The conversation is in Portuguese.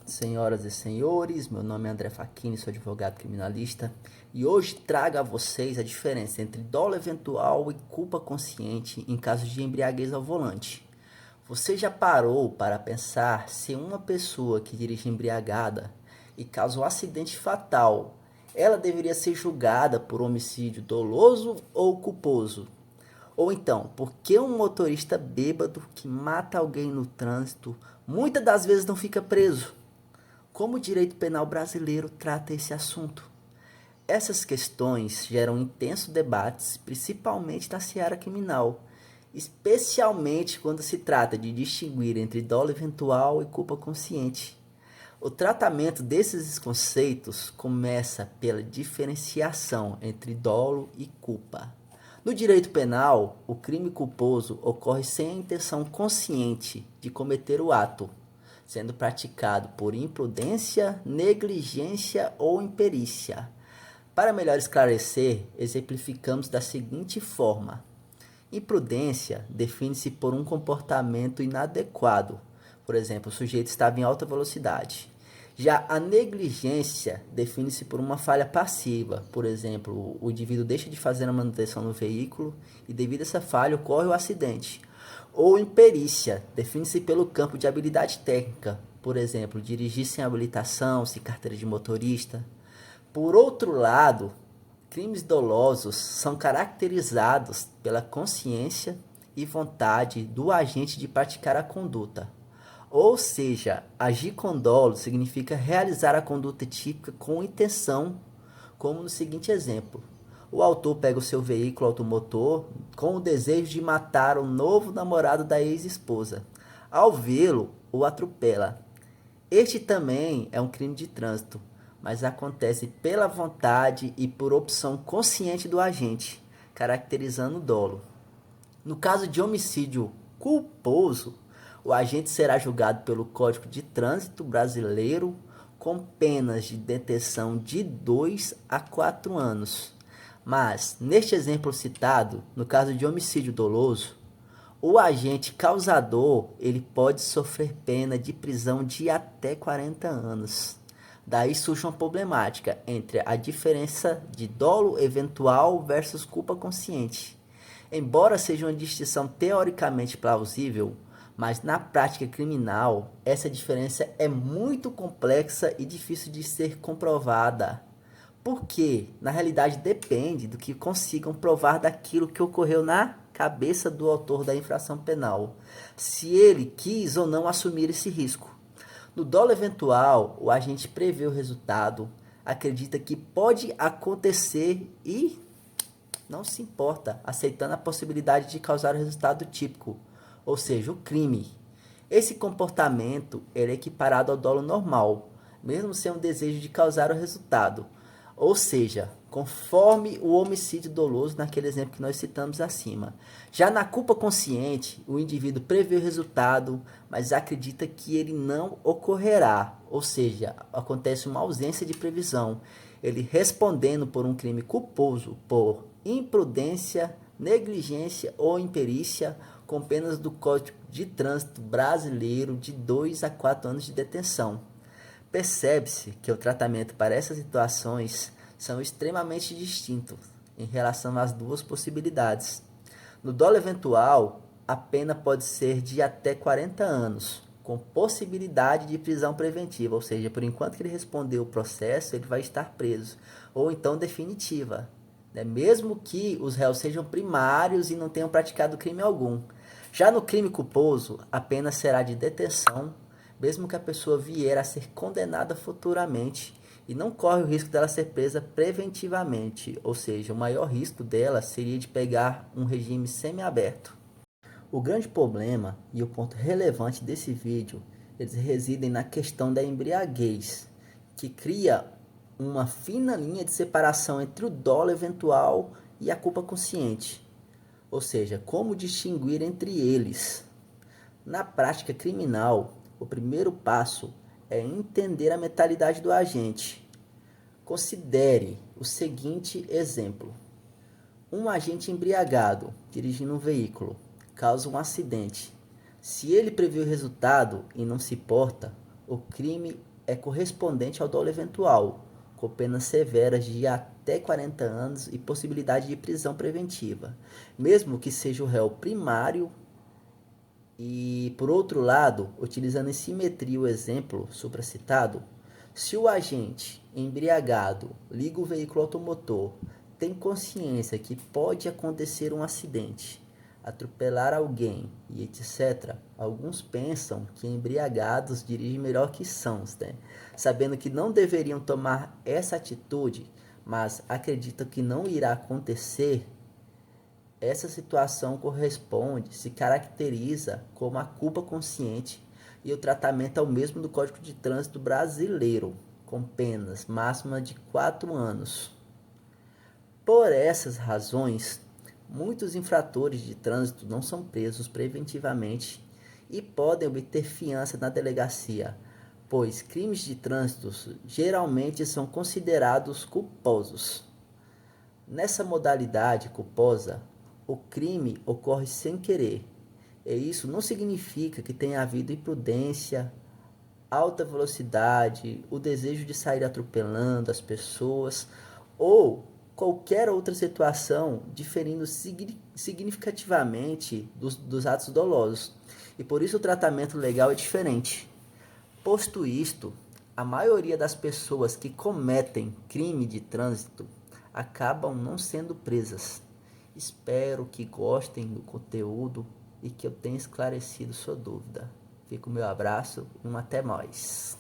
Senhoras e senhores, meu nome é André Facchini, sou advogado criminalista e hoje trago a vocês a diferença entre dolo eventual e culpa consciente em casos de embriaguez ao volante. Você já parou para pensar se uma pessoa que dirige embriagada e causa um acidente fatal, ela deveria ser julgada por homicídio doloso ou culposo? Ou então, por que um motorista bêbado que mata alguém no trânsito muitas das vezes não fica preso? Como o direito penal brasileiro trata esse assunto? Essas questões geram intensos debates, principalmente na seara criminal, especialmente quando se trata de distinguir entre dolo eventual e culpa consciente. O tratamento desses conceitos começa pela diferenciação entre dolo e culpa. No direito penal, o crime culposo ocorre sem a intenção consciente de cometer o ato, sendo praticado por imprudência, negligência ou imperícia. Para melhor esclarecer, exemplificamos da seguinte forma: imprudência define-se por um comportamento inadequado. Por exemplo, o sujeito estava em alta velocidade. Já a negligência define-se por uma falha passiva. Por exemplo, o indivíduo deixa de fazer a manutenção no veículo e devido a essa falha ocorre o acidente. Ou imperícia define-se pelo campo de habilidade técnica. Por exemplo, dirigir sem habilitação, sem carteira de motorista. Por outro lado, crimes dolosos são caracterizados pela consciência e vontade do agente de praticar a conduta. Ou seja, agir com dolo significa realizar a conduta típica com intenção, como no seguinte exemplo: o autor pega o seu veículo automotor com o desejo de matar o novo namorado da ex-esposa. Ao vê-lo, o atropela. Este também é um crime de trânsito, mas acontece pela vontade e por opção consciente do agente, caracterizando o dolo. No caso de homicídio culposo, o agente será julgado pelo Código de Trânsito Brasileiro com penas de detenção de 2 a 4 anos. Mas, neste exemplo citado, no caso de homicídio doloso, o agente causador ele pode sofrer pena de prisão de até 40 anos. Daí surge uma problemática entre a diferença de dolo eventual versus culpa consciente. Embora seja uma distinção teoricamente plausível, mas na prática criminal, essa diferença é muito complexa e difícil de ser comprovada. Porque, na realidade, depende do que consigam provar daquilo que ocorreu na cabeça do autor da infração penal, se ele quis ou não assumir esse risco. No dolo eventual, o agente prevê o resultado, acredita que pode acontecer e não se importa, aceitando a possibilidade de causar o resultado típico, ou seja, o crime. Esse comportamento é equiparado ao dolo normal, mesmo sem o desejo de causar o resultado, ou seja, conforme o homicídio doloso naquele exemplo que nós citamos acima. Já na culpa consciente, o indivíduo prevê o resultado, mas acredita que ele não ocorrerá, ou seja, acontece uma ausência de previsão, ele respondendo por um crime culposo por imprudência, negligência ou imperícia, com penas do Código de Trânsito Brasileiro de 2 a 4 anos de detenção. Percebe-se que o tratamento para essas situações são extremamente distintos em relação às duas possibilidades. No dolo eventual, a pena pode ser de até 40 anos, com possibilidade de prisão preventiva, ou seja, por enquanto que ele responder o processo, ele vai estar preso, ou então definitiva, né? Mesmo que os réus sejam primários e não tenham praticado crime algum. Já no crime culposo, a pena será de detenção, mesmo que a pessoa vier a ser condenada futuramente e não corre o risco dela ser presa preventivamente, ou seja, o maior risco dela seria de pegar um regime semiaberto. O grande problema e o ponto relevante desse vídeo, eles residem na questão da embriaguez, que cria uma fina linha de separação entre o dolo eventual e a culpa consciente, ou seja, como distinguir entre eles. Na prática criminal, o primeiro passo é entender a mentalidade do agente. Considere o seguinte exemplo: um agente embriagado dirigindo um veículo causa um acidente. Se ele prevê o resultado e não se importa, o crime é correspondente ao dolo eventual, com penas severas de até 40 anos e possibilidade de prisão preventiva, mesmo que seja o réu primário. E, por outro lado, utilizando em simetria o exemplo supracitado, se o agente embriagado liga o veículo automotor, tem consciência que pode acontecer um acidente, atropelar alguém e etc., alguns pensam que embriagados dirigem melhor que sãos, né? Sabendo que não deveriam tomar essa atitude, mas acreditam que não irá acontecer. Essa situação corresponde, se caracteriza como a culpa consciente e o tratamento é o mesmo do Código de Trânsito brasileiro, com penas máximas de 4 anos. Por essas razões, muitos infratores de trânsito não são presos preventivamente e podem obter fiança na delegacia, pois crimes de trânsito geralmente são considerados culposos. Nessa modalidade culposa, o crime ocorre sem querer, e isso não significa que tenha havido imprudência, alta velocidade, o desejo de sair atropelando as pessoas ou qualquer outra situação diferindo significativamente dos atos dolosos. E por isso o tratamento legal é diferente. Posto isto, a maioria das pessoas que cometem crime de trânsito acabam não sendo presas. Espero que gostem do conteúdo e que eu tenha esclarecido sua dúvida. Fica o meu abraço e até mais.